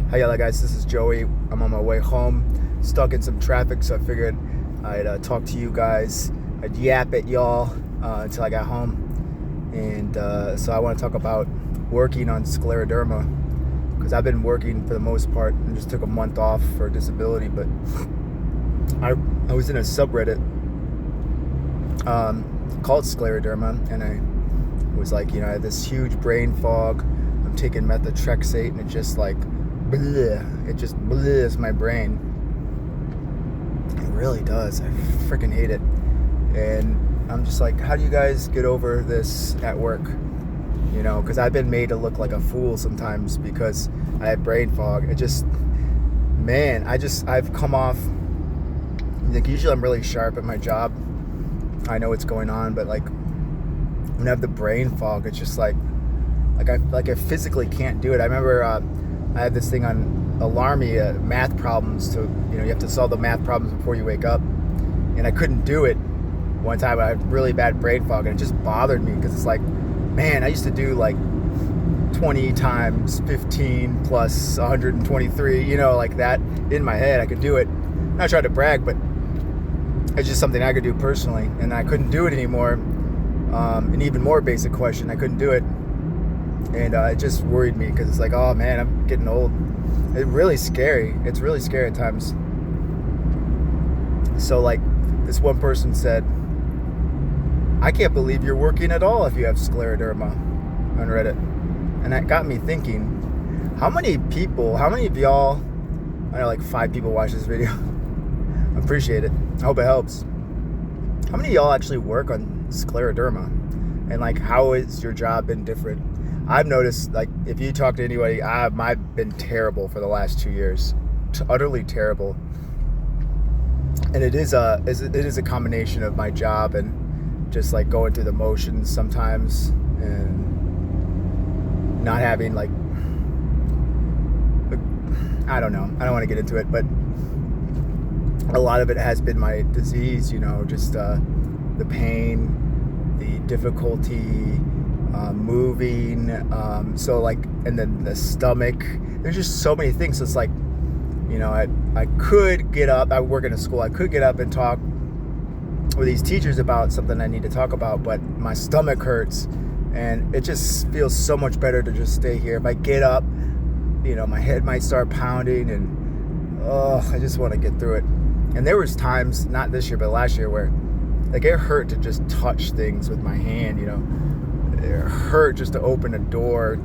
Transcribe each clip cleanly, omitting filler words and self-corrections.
Hey, y'all guys, this is Joey. I'm on my way home, stuck in some traffic, so I figured I'd talk to you guys. I'd yap at y'all until I got home. And so I want to talk about working on Scleroderma, because I've been working for the most part and just took a month off for disability. But I was in a subreddit called Scleroderma, and I was like, I had this huge brain fog. I'm taking methotrexate, and it just like, bleh, it just blehs my brain. It really does. I freaking hate it. And I'm just like, how do you guys get over this at work? Because I've been made to look like a fool sometimes because I have brain fog. It just, man, I've come off, like, usually I'm really sharp at my job. I know what's going on, but like when I have the brain fog, it's just like I physically can't do it. I remember I had this thing on Alarmy, math problems. You have to solve the math problems before you wake up, and I couldn't do it one time. I had really bad brain fog, and it just bothered me because it's like, man, I used to do like 20 times 15 plus 123, like that in my head. I could do it. I'm not trying to brag, but it's just something I could do personally, and I couldn't do it anymore. An even more basic question, I couldn't do it, and it just worried me because it's like, oh man, I'm getting old. It's really scary. It's really scary at times. So like this one person said, I can't believe you're working at all if you have Scleroderma, on Reddit. And that got me thinking, how many of y'all, I know like 5 people watch this video. I appreciate it. I hope it helps. How many of y'all actually work on Scleroderma? And like, how has your job been different? I've noticed, like, if you talk to anybody, I've been terrible for the last 2 years. Utterly terrible. And it is a combination of my job and just like going through the motions sometimes, and not having like, I don't know, I don't want to get into it, but a lot of it has been my disease, just the pain, the difficulty moving, so like, and then the stomach. There's just so many things. So it's like, I could get up, I work in a school, I could get up and talk with these teachers about something I need to talk about, but my stomach hurts, and it just feels so much better to just stay here. If I get up, my head might start pounding, and I just want to get through it. And there was times, not this year but last year, where like it hurt to just touch things with my hand. It hurt just to open a door.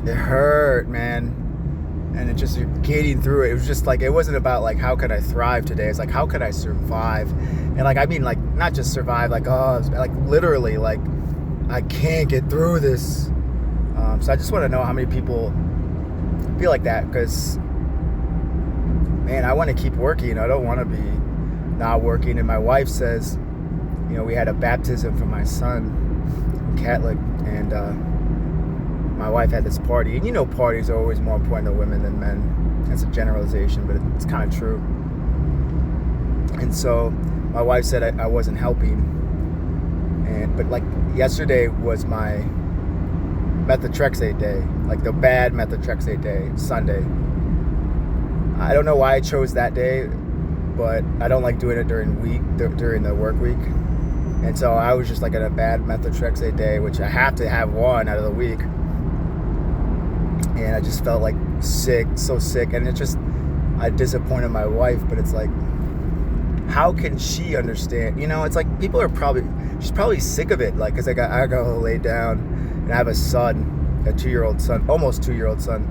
It hurt, man. And it just, you're getting through it. It was just like, it wasn't about like, how could I thrive today? It's like, how could I survive? And like, I mean, like, not just survive, like, like literally, like, I can't get through this. So I just want to know how many people feel like that, because, man, I want to keep working. I don't want to be not working. And my wife says, we had a baptism for my son, Catholic, and my wife had this party, and parties are always more important to women than men. That's a generalization, but it's kind of true. And so my wife said I wasn't helping, but like yesterday was my methotrexate day, like the bad methotrexate day, Sunday. I don't know why I chose that day, but I don't like doing it during the work week. And so I was just like at a bad methotrexate day, which I have to have one out of the week. And I just felt like sick, so sick. And I disappointed my wife, but it's like, how can she understand? It's like she's probably sick of it. Like, cause I go lay down, and I have a son, a 2-year-old son, almost 2-year-old son.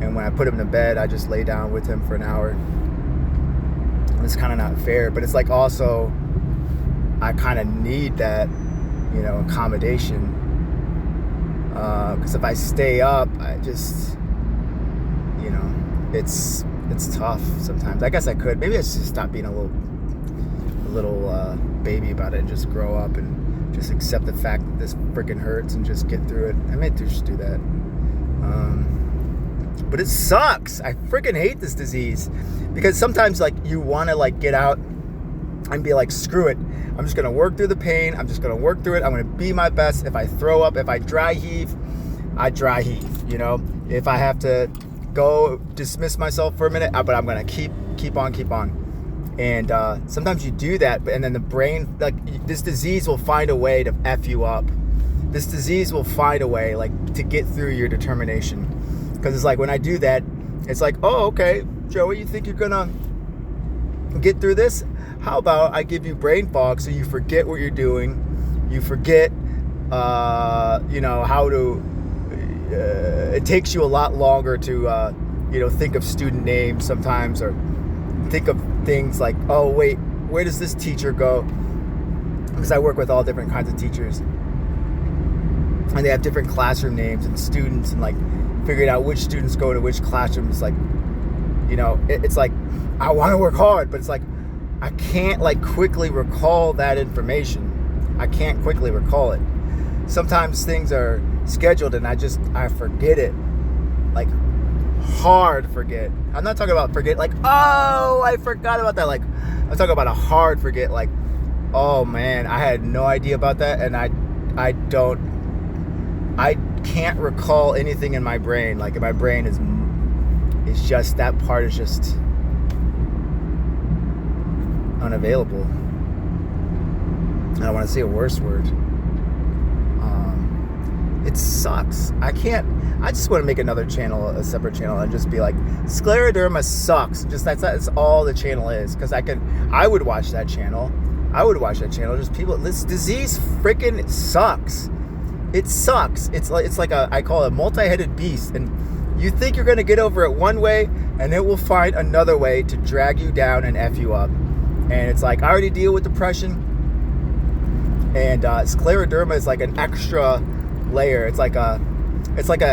And when I put him to bed, I just lay down with him for an hour. And it's kind of not fair, but it's like also, I kind of need that, accommodation. Because if I stay up, I just, it's tough sometimes. I guess I could. Maybe I should stop being a little baby about it and just grow up and just accept the fact that this freaking hurts and just get through it. I may just do that. But it sucks. I freaking hate this disease, because sometimes like you want to like get out and be like, screw it. I'm just going to work through the pain. I'm just going to work through it. I'm going to be my best. If I throw up, if I dry heave, I dry heave. If I have to go dismiss myself for a minute, but I'm gonna keep on. And sometimes you do that, and then the brain, like, this disease will find a way to F you up. This disease will find a way, like, to get through your determination. Because it's like, when I do that, it's like, oh, okay, Joey, you think you're gonna get through this? How about I give you brain fog so you forget what you're doing, you forget, how to, it takes you a lot longer to, think of student names sometimes, or think of things like, oh, wait, where does this teacher go? Because I work with all different kinds of teachers, and they have different classroom names and students, and like figuring out which students go to which classrooms. Like, it's like, I want to work hard, but it's like, I can't like quickly recall that information. I can't quickly recall it. Sometimes things are scheduled and I forget it. Like, hard forget. I'm not talking about forget like, oh, I forgot about that. Like, I'm talking about a hard forget. Like, oh man, I had no idea about that, and I can't recall anything in my brain. Like, my brain is just, that part is just unavailable. I don't want to say a worse word. It sucks. I just want to make another channel, a separate channel, and just be like, Scleroderma sucks. Just that's all the channel is. Because I would watch that channel. Just people, this disease freaking sucks. It sucks. It's like I call it a multi-headed beast, and you think you're gonna get over it one way, and it will find another way to drag you down and F you up. And it's like, I already deal with depression, and Scleroderma is like an extra layer. It's like a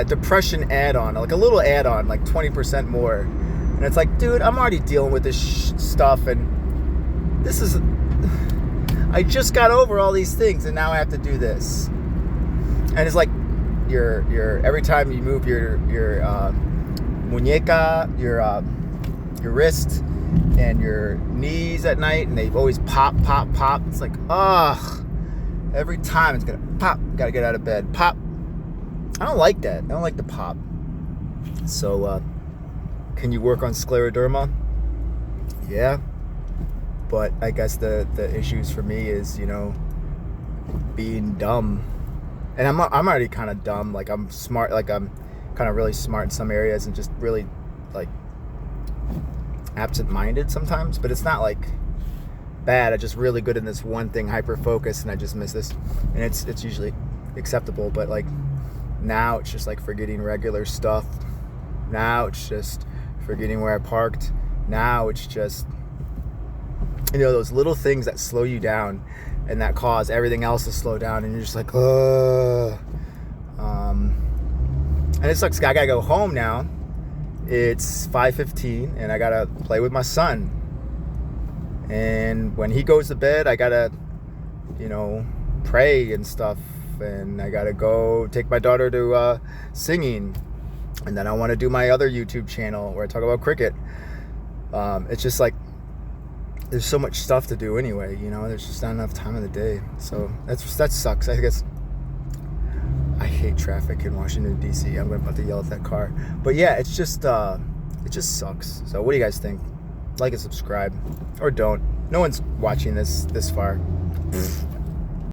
depression add-on, like a little add-on, like 20% more. And it's like, dude, I'm already dealing with this stuff, and this is, I just got over all these things, and now I have to do this. And it's like, your every time you move your muñeca, your wrist and your knees at night, and they always pop. It's like, every time it's gonna pop. Gotta get out of bed. Pop. I don't like that. I don't like the pop. So, can you work on Scleroderma? Yeah. But I guess the issues for me is, being dumb. And I'm already kind of dumb. Like, I'm smart. Like, I'm kind of really smart in some areas, and just really, like, absent-minded sometimes. But it's not, like, bad. I'm just really good in this one thing, hyper-focused, and I just miss this. And it's usually acceptable. But, like, now it's just, like, forgetting regular stuff. Now it's just forgetting where I parked. Now it's just, those little things that slow you down and that cause everything else to slow down, and you're just like, and it sucks. I gotta go home now. It's 5:15, and I gotta play with my son. And when he goes to bed, I gotta, pray and stuff, and I gotta go take my daughter to singing, and then I want to do my other YouTube channel where I talk about cricket. It's just like, there's so much stuff to do anyway, there's just not enough time in the day. So that sucks. I guess I hate traffic in Washington, D.C. I'm about to yell at that car. But yeah, it just sucks. So what do you guys think? Like and subscribe, or don't. No one's watching this far.